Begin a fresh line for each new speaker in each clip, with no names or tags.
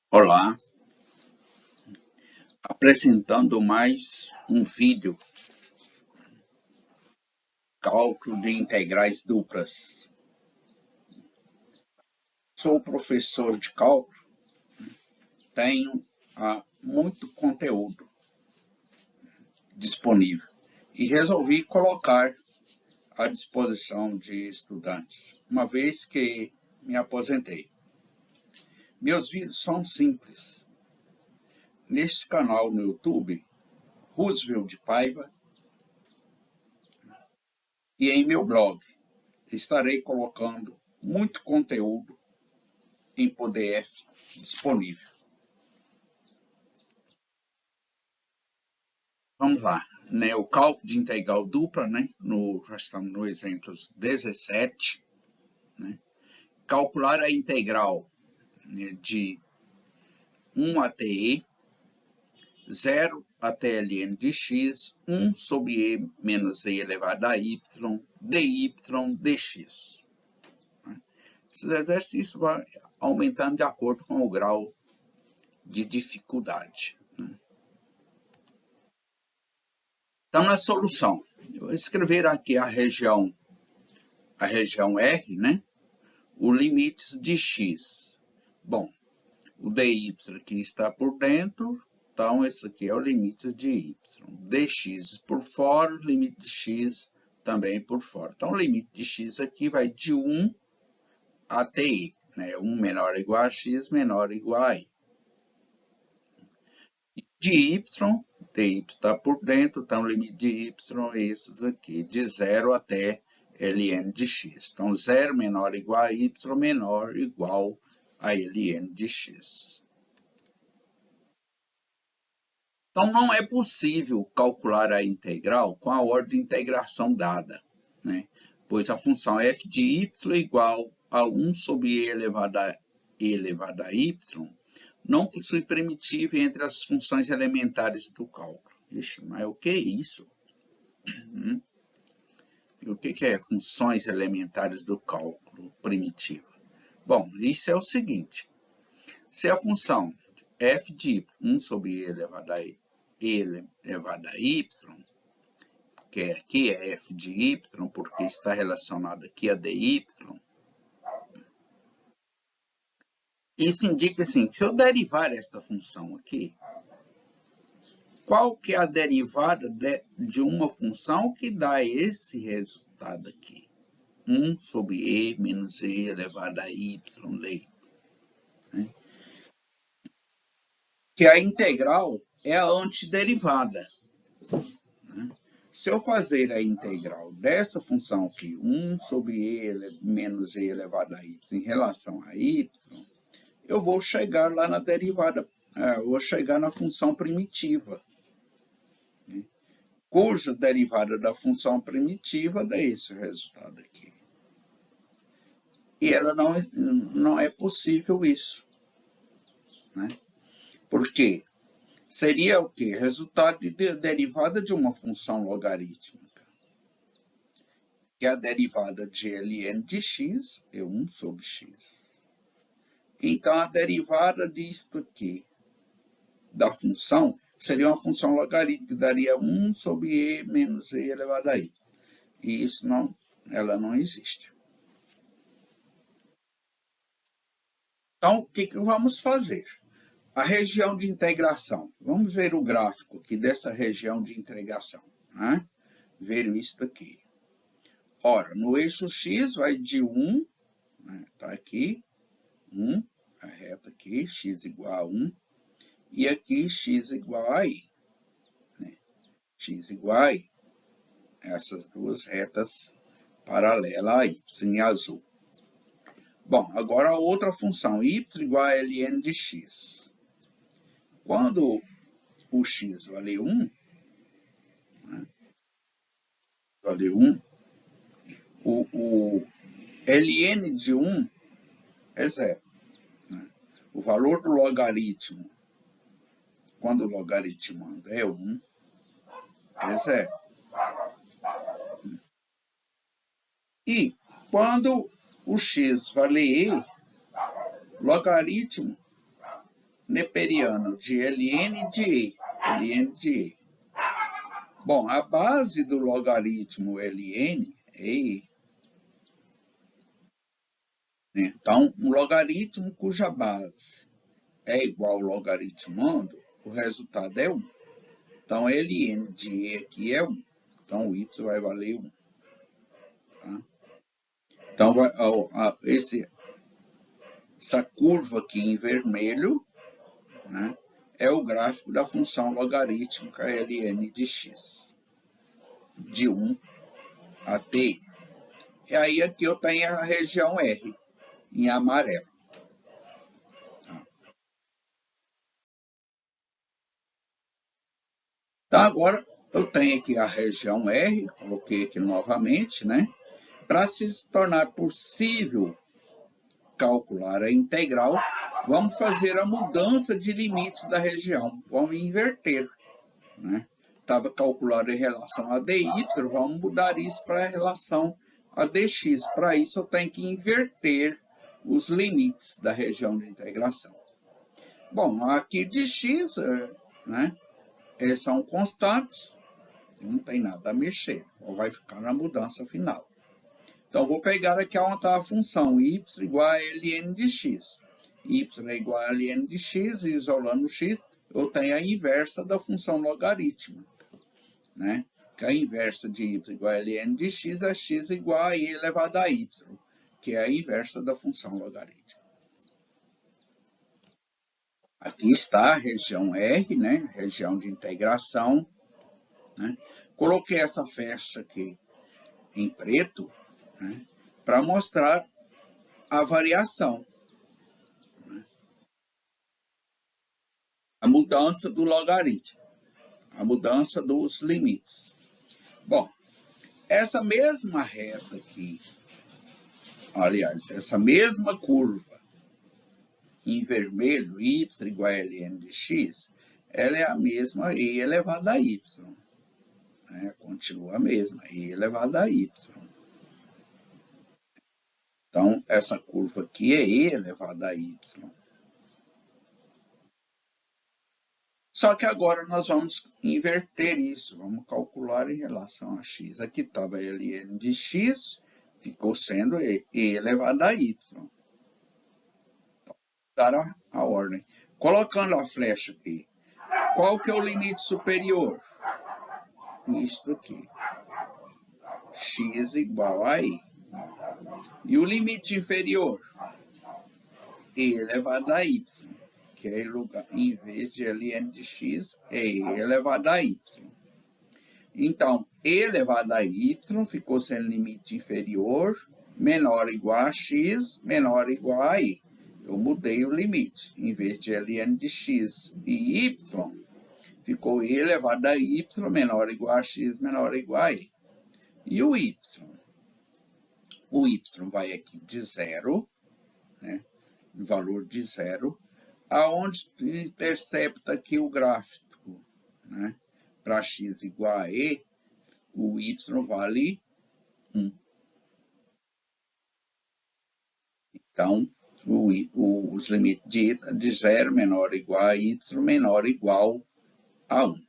Olá, apresentando mais um vídeo, cálculo de integrais duplas. Sou professor de cálculo, tenho muito conteúdo disponível e resolvi colocar à disposição de estudantes, uma vez que me aposentei. Meus vídeos são simples. Neste canal no YouTube, Roosevelt de Paiva, e em meu blog, estarei colocando muito conteúdo em PDF disponível. Vamos lá, né? O cálculo de integral dupla, né? Já estamos no exemplo 17, né? Calcular a integral, né, de 1 até e, 0 até ln de x, 1 sobre e menos e elevado a y, dy dx. Esses exercícios vão aumentando de acordo com o grau de dificuldade, né? Então, na solução, eu vou escrever aqui a região R, né? O limites de x. Bom, o dy aqui está por dentro, então esse aqui é o limite de y. dx por fora, o limite de x também por fora. Então, o limite de x aqui vai de 1 até i, né? 1 menor ou igual a x, menor ou igual a i. De y, dy está por dentro, então o limite de y é esses aqui, de 0 até ln de x. Então, 0 menor ou igual a y, menor ou igual a ln de x. Então, não é possível calcular a integral com a ordem de integração dada, né? Pois a função f de y é igual a 1 sobre e elevado a y não possui primitiva entre as funções elementares do cálculo. Ixi, mas o que é isso? E o que é funções elementares do cálculo primitiva? Bom, isso é o seguinte. Se a função f de y, 1 sobre e elevado a y, que aqui é f de y, porque está relacionado aqui a dy, isso indica assim, se eu derivar essa função aqui, qual que é a derivada de uma função que dá esse resultado aqui? 1 sobre e menos e elevado a y dy. Né? Que a integral é a antiderivada. Né? Se eu fazer a integral dessa função aqui, 1 sobre e menos e elevado a y em relação a y, eu vou chegar lá na derivada, eu vou chegar na função primitiva, né? Cuja derivada da função primitiva dá esse resultado aqui. E ela não é possível isso, né? Porque seria o quê? Resultado de derivada de uma função logarítmica. Que a derivada de ln de x é 1 sobre x. Então, a derivada disto aqui, da função, seria uma função logarítmica, que daria 1 sobre e menos e elevado a y. E isso ela não existe. Então, o que vamos fazer? A região de integração. Vamos ver o gráfico aqui dessa região de integração, né? Ver isso aqui. Ora, no eixo x vai de 1, né? Tá aqui, 1, a reta aqui, x igual a 1, e aqui x igual a i, né? X igual a i. Essas duas retas paralelas a y, em azul. Bom, agora a outra função, y igual a ln de x. Quando o x vale 1, né? Vale 1, o ln de 1 é 0. Né? O valor do logaritmo, quando o logaritmando é 1, é 0. E quando o x vale e, logaritmo neperiano de ln de e. ln de e. Bom, a base do logaritmo ln é e. Então, um logaritmo cuja base é igual ao logaritmando, o resultado é 1. Então, ln de e aqui é 1. Então, o y vai valer 1. Tá? Então, essa curva aqui em vermelho, né, é o gráfico da função logarítmica ln de x, de 1 até i. E aí aqui eu tenho a região R, em amarelo. Então, agora eu tenho aqui a região R, coloquei aqui novamente, né? Para se tornar possível calcular a integral, vamos fazer a mudança de limites da região. Vamos inverter, né? Estava calculado em relação a dy, vamos mudar isso para a relação a dx. Para isso, eu tenho que inverter os limites da região de integração. Bom, aqui de x, né? São constantes, não tem nada a mexer, ou vai ficar na mudança final. Então, vou pegar aqui onde está a função y igual a ln de x. Y é igual a ln de x, e isolando x, eu tenho a inversa da função logarítmica, né? Que a inversa de y igual a ln de x é x igual a i elevado a y, que é a inversa da função logarítmica. Aqui está a região R, né? Região de integração, né? Coloquei essa flecha aqui em preto, né, para mostrar a variação, né? A mudança do logaritmo, a mudança dos limites. Bom, essa mesma reta aqui, aliás, essa mesma curva em vermelho, y igual a ln de x, ela é a mesma e elevado a y. Né? Continua a mesma, e elevado a y. Então, essa curva aqui é e elevado a y. Só que agora nós vamos inverter isso, vamos calcular em relação a x. Aqui estava ln de x, ficou sendo e elevado a y. Então, dar a ordem. Colocando a flecha aqui, qual que é o limite superior? Isto aqui. X igual a i. E o limite inferior? E elevado a y. Que é em vez de ln de x, é e elevado a y. Então, e elevado a y ficou sendo limite inferior, menor ou igual a x, menor ou igual a i. Eu mudei o limite. Em vez de ln de x e y, ficou e elevado a y, menor ou igual a x, menor ou igual a i. E o y? O y vai aqui de zero, né? Valor de zero, aonde intercepta aqui o gráfico, né? Para x igual a e, o y vale 1. Então, os limites de 0 menor ou igual a y, menor ou igual a 1.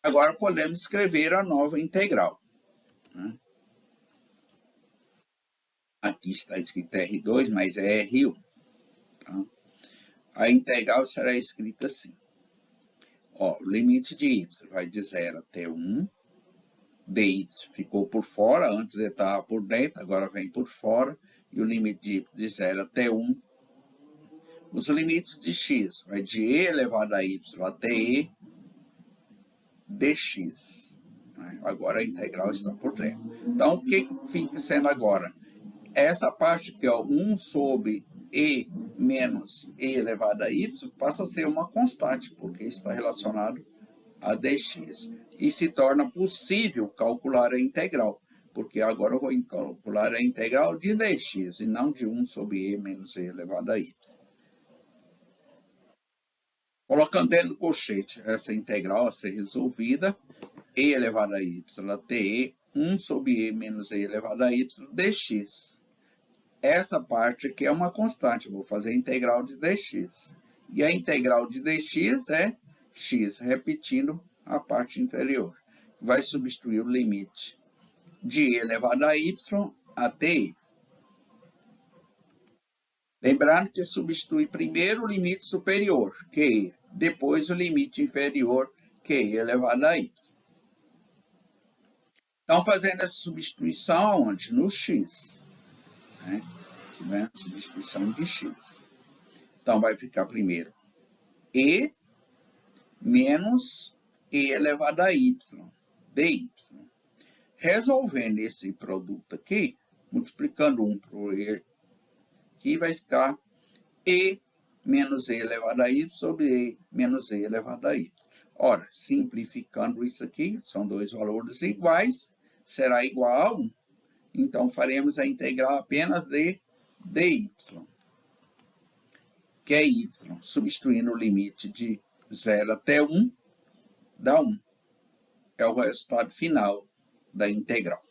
Agora podemos escrever a nova integral, né? Aqui está escrito R2, mas é R1. Tá? A integral será escrita assim. Ó, o limite de y vai de 0 até 1. dy ficou por fora, antes ele estava por dentro, agora vem por fora. E o limite de y de 0 até 1. Os limites de x vai de e elevado a y até e dx. Agora a integral está por dentro. Então, o que fica sendo agora? Essa parte aqui, ó, 1 sobre e menos e elevado a y, passa a ser uma constante, porque está relacionado a dx. E se torna possível calcular a integral, porque agora eu vou calcular a integral de dx, e não de 1 sobre e menos e elevado a y. Colocando dentro do colchete essa integral a ser resolvida, e elevado a y até e, 1 sobre e menos e elevado a y dx. essa parte aqui é uma constante, eu vou fazer a integral de dx. E a integral de dx é x, repetindo a parte interior. Vai substituir o limite de e elevado a y até e. Lembrando que substitui primeiro o limite superior, que é, depois o limite inferior, que é elevado a y. Então, fazendo essa substituição onde? No x. Né? Substituição de x. Então, vai ficar primeiro e menos e elevado a y, dy. Resolvendo esse produto aqui, multiplicando 1 por e, aqui vai ficar e menos e elevado a y sobre e menos e elevado a y. Ora, simplificando isso aqui, são dois valores iguais, será igual a 1. Então, faremos a integral apenas de dy, que é y, substituindo o limite de 0 até 1, dá 1. É o resultado final da integral.